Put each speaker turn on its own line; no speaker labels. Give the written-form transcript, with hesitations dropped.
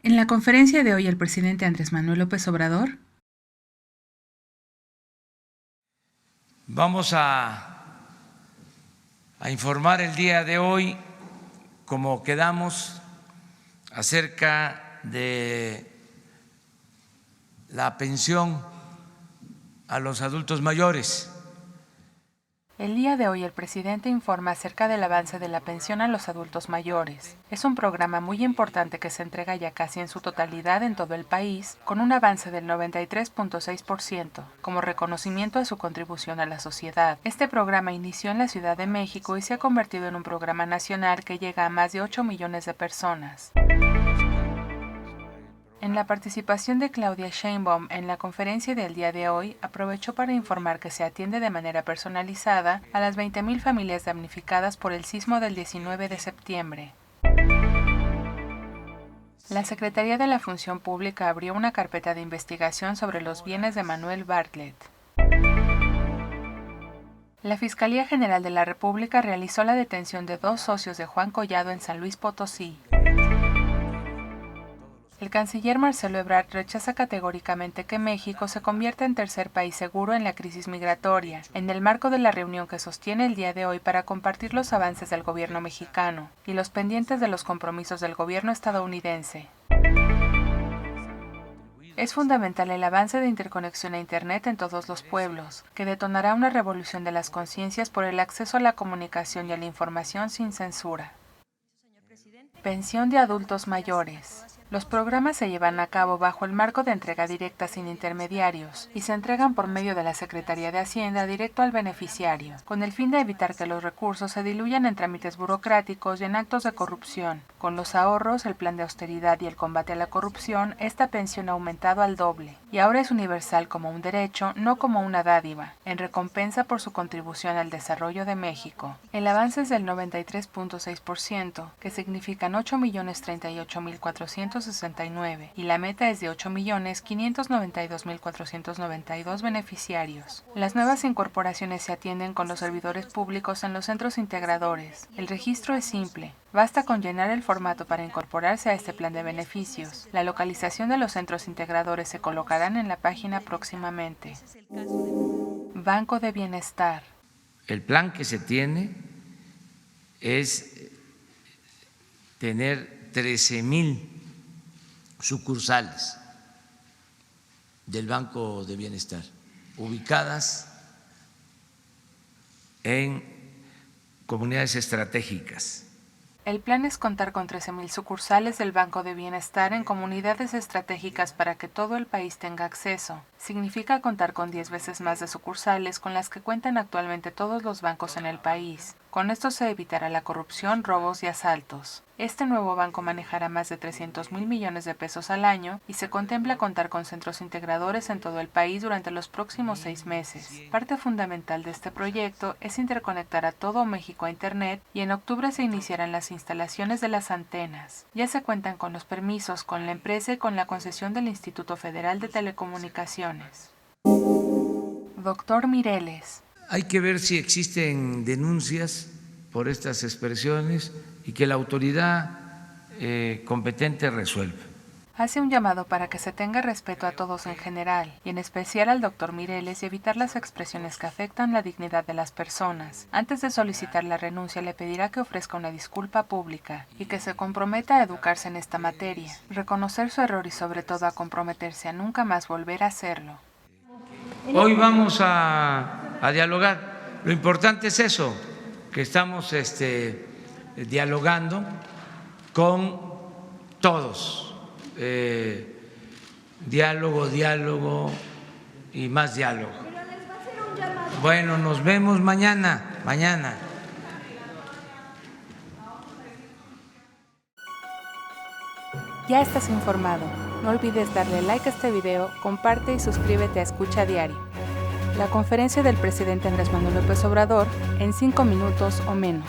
En la conferencia de hoy, el presidente Andrés Manuel López Obrador
vamos a informar el día de hoy, como quedamos, acerca de la pensión a los adultos mayores.
El día de hoy el presidente informa acerca del avance de la pensión a los adultos mayores. Es un programa muy importante que se entrega ya casi en su totalidad en todo el país, con un avance del 93.6%, como reconocimiento a su contribución a la sociedad. Este programa inició en la Ciudad de México y se ha convertido en un programa nacional que llega a más de 8 millones de personas. En la participación de Claudia Sheinbaum en la conferencia del día de hoy, aprovechó para informar que se atiende de manera personalizada a las 20,000 familias damnificadas por el sismo del 19 de septiembre. La Secretaría de la Función Pública abrió una carpeta de investigación sobre los bienes de Manuel Bartlett. La Fiscalía General de la República realizó la detención de 2 socios de Juan Collado en San Luis Potosí. El canciller Marcelo Ebrard rechaza categóricamente que México se convierta en tercer país seguro en la crisis migratoria, en el marco de la reunión que sostiene el día de hoy para compartir los avances del gobierno mexicano y los pendientes de los compromisos del gobierno estadounidense. Es fundamental el avance de interconexión a Internet en todos los pueblos, que detonará una revolución de las conciencias por el acceso a la comunicación y a la información sin censura. Pensión de adultos mayores. Los programas se llevan a cabo bajo el marco de entrega directa sin intermediarios y se entregan por medio de la Secretaría de Hacienda directo al beneficiario, con el fin de evitar que los recursos se diluyan en trámites burocráticos y en actos de corrupción. Con los ahorros, el plan de austeridad y el combate a la corrupción, esta pensión ha aumentado al doble y ahora es universal como un derecho, no como una dádiva, en recompensa por su contribución al desarrollo de México. El avance es del 93.6%, que significan 8.038.469, y la meta es de 8.592.492 beneficiarios. Las nuevas incorporaciones se atienden con los servidores públicos en los centros integradores. El registro es simple. Basta con llenar el formato para incorporarse a este plan de beneficios. La localización de los centros integradores se colocarán en la página próximamente. Banco de Bienestar.
El plan que se tiene es tener 13,000 sucursales del Banco de Bienestar ubicadas en comunidades estratégicas.
El plan es contar con 13,000 sucursales del Banco de Bienestar en comunidades estratégicas para que todo el país tenga acceso. Significa contar con 10 veces más de sucursales con las que cuentan actualmente todos los bancos en el país. Con esto se evitará la corrupción, robos y asaltos. Este nuevo banco manejará más de 300,000 millones de pesos al año y se contempla contar con centros integradores en todo el país durante los próximos 6 meses. Parte fundamental de este proyecto es interconectar a todo México a Internet y en octubre se iniciarán las instalaciones de las antenas. Ya se cuentan con los permisos, con la empresa y con la concesión del Instituto Federal de Telecomunicaciones. Doctor Mireles.
Hay que ver si existen denuncias por estas expresiones y que la autoridad competente resuelva.
Hace un llamado para que se tenga respeto a todos en general, y en especial al doctor Mireles, y evitar las expresiones que afectan la dignidad de las personas. Antes de solicitar la renuncia, le pedirá que ofrezca una disculpa pública y que se comprometa a educarse en esta materia, reconocer su error y sobre todo a comprometerse a nunca más volver a hacerlo.
Hoy vamos a dialogar. Lo importante es eso, que estamos dialogando con todos. Diálogo y más diálogo. Bueno, nos vemos mañana.
Ya estás informado. No olvides darle like a este video, comparte y suscríbete a Escucha Diario. La conferencia del presidente Andrés Manuel López Obrador en 5 minutos o menos.